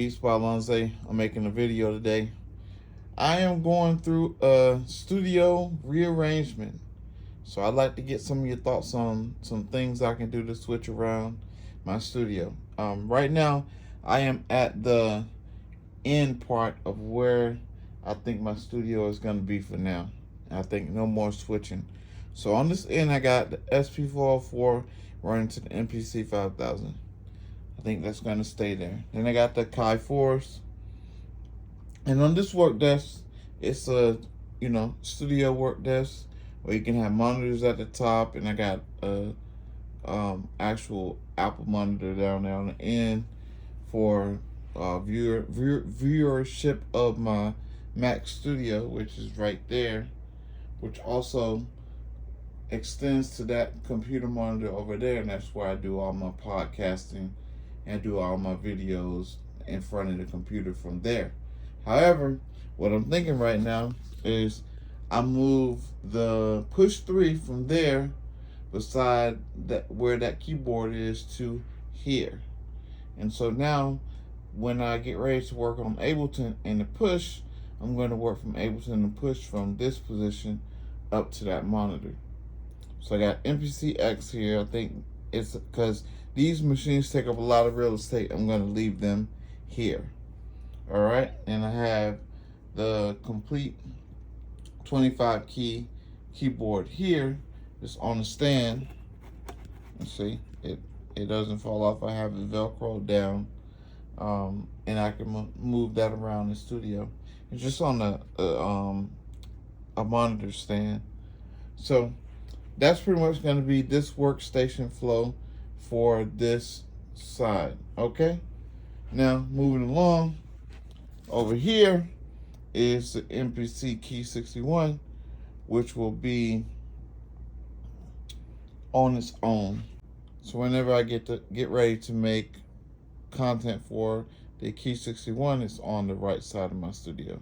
Beats by Alonze. I'm making a video today. I am going through a studio rearrangement. So I'd like to get some of your thoughts on some things I can do to switch around my studio. Right now, I am at the end part of where I think my studio is going to be for now. I think no more switching. So on this end, I got the SP404 running to the MPC 5000. I think that's going to stay there. Then I got the Kai 4s. And on this work desk, it's a, studio work desk where you can have monitors at the top. And I got a actual Apple monitor down there on the end for viewership of my Mac Studio, which is right there, which also extends to that computer monitor over there, and that's where I do all my podcasting and do all my videos in front of the computer from there. However, what I'm thinking right now is I move the push 3 from there beside that where that keyboard is to here. And so now when I get ready to work on Ableton and the push, I'm going to work from Ableton and push from this position up to that monitor. So I got MPC X here. I think it's because these machines take up a lot of real estate. I'm going to leave them here. All right. And I have the complete 25 key keyboard here. It's on the stand. Let's see. It doesn't fall off. I have it Velcro down. And I can move that around the studio. It's just on a monitor stand. So that's pretty much going to be this workstation flow for this side. Okay. Now moving along, over here is the MPC Key 61, which will be on its own. So whenever I get ready to make content for the Key 61, it's on the right side of my studio.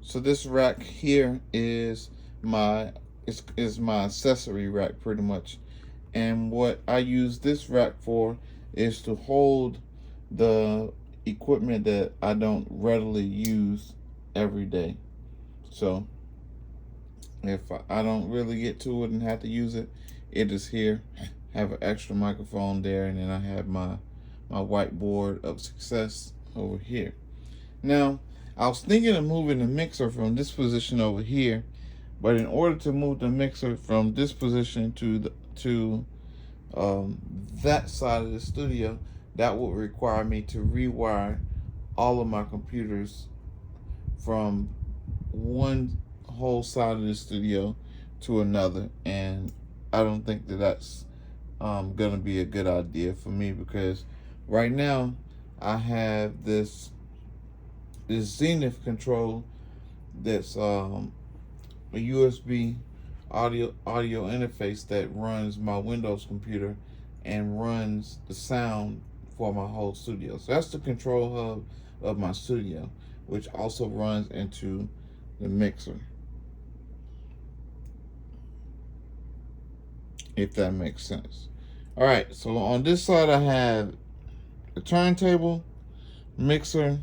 So this rack here is my accessory rack pretty much. And what I use this rack for is to hold the equipment that I don't readily use every day. So if I don't really get to it and have to use it, it is here. I have an extra microphone there, and then I have my whiteboard of success over here. Now, I was thinking of moving the mixer from this position over here, but in order to move the mixer from this position to that side of the studio, that would require me to rewire all of my computers from one whole side of the studio to another, and I don't think that that's gonna be a good idea for me, because right now I have this Zenith control that's a USB audio interface that runs my Windows computer and runs the sound for my whole studio. So that's the control hub of my studio, which also runs into the mixer, if that makes sense. All right, so on this side I have the turntable, mixer.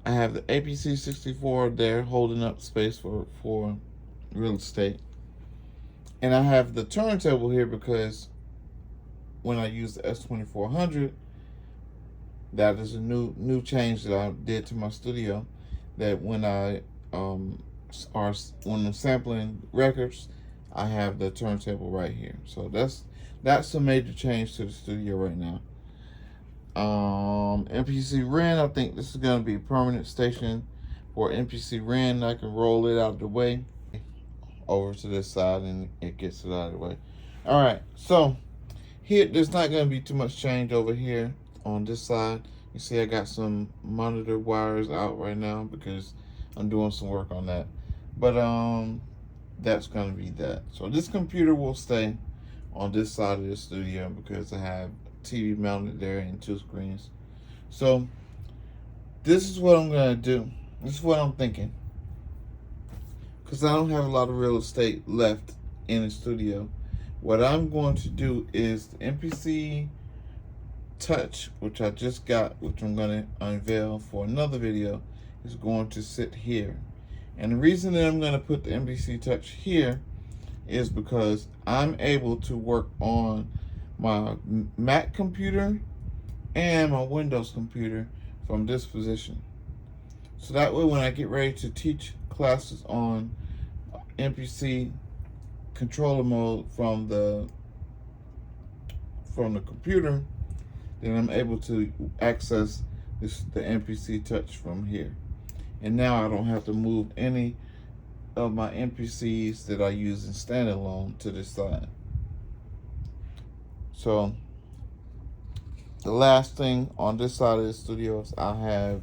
I have the APC 64 there holding up space for real estate. And I have the turntable here because when I use the S2400, that is a new change that I did to my studio, that when when I'm sampling records, I have the turntable right here. So that's a major change to the studio right now. MPC Ren, I think this is going to be a permanent station for MPC Ren. I can roll it out of the way over to this side, and it gets it out of the way. All right, so here there's not going to be too much change over here on this side. You see I got some monitor wires out right now because I'm doing some work on that. But that's going to be that. So this computer will stay on this side of the studio because I have TV mounted there and 2 screens. So this is what I'm going to do. This is what I'm thinking, because I don't have a lot of real estate left in the studio. What I'm going to do is the MPC Touch, which I just got, which I'm going to unveil for another video, is going to sit here. And the reason that I'm going to put the MPC Touch here is because I'm able to work on my Mac computer and my Windows computer from this position. So that way when I get ready to teach classes on MPC controller mode from the computer, then I'm able to access the MPC Touch from here. And now I don't have to move any of my MPCs that I use in standalone to this side. So the last thing on this side of the studio is I have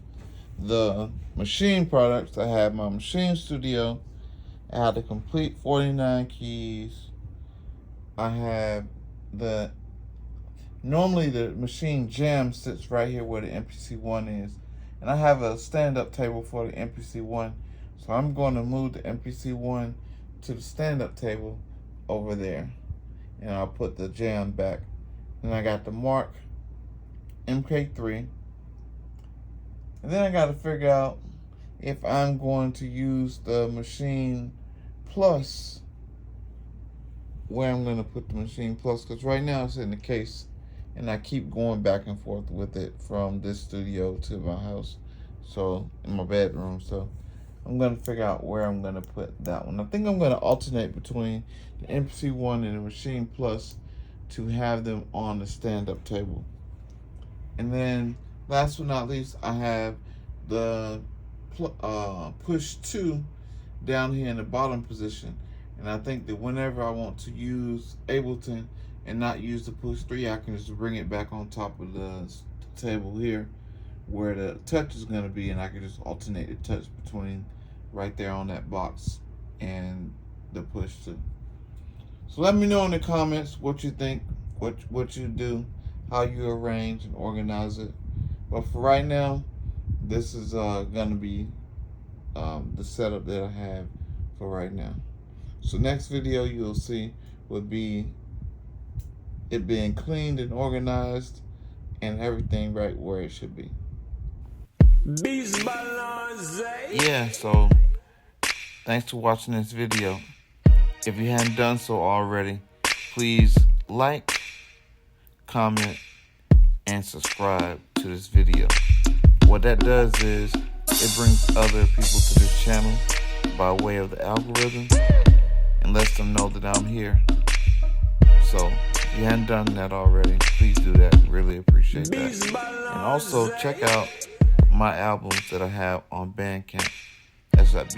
the machine products. I have my machine studio. I have the complete 49 keys. I have normally the machine jam sits right here where the MPC-1 is. And I have a stand-up table for the MPC-1. So I'm going to move the MPC-1 to the stand-up table over there. And I'll put the jam back. And I got the Mark MK3. And then I got to figure out if I'm going to use the Machine Plus, where I'm going to put the Machine Plus, because right now it's in the case and I keep going back and forth with it from this studio to my house, so in my bedroom. So I'm going to figure out where I'm going to put that one. I think I'm going to alternate between the MPC-1 and the Machine Plus to have them on the stand-up table. And then last but not least, I have the push 2 down here in the bottom position. And I think that whenever I want to use Ableton and not use the push 3, I can just bring it back on top of the table here where the touch is going to be, and I can just alternate the touch between right there on that box and the push 2. So let me know in the comments what you think, what you do, how you arrange and organize it. But for right now, this is going to be the setup that I have for right now. So next video you'll see would be it being cleaned and organized and everything right where it should be. Yeah, so thanks for watching this video. If you hadn't done so already, please like, comment, and subscribe to this video. What that does is it brings other people to this channel by way of the algorithm and lets them know that I'm here. So if you hadn't done that already, please do that. Really appreciate that. And also check out my albums that I have on Bandcamp. That's at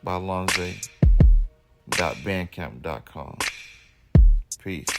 beatsbylonze.bandcamp.com. Peace.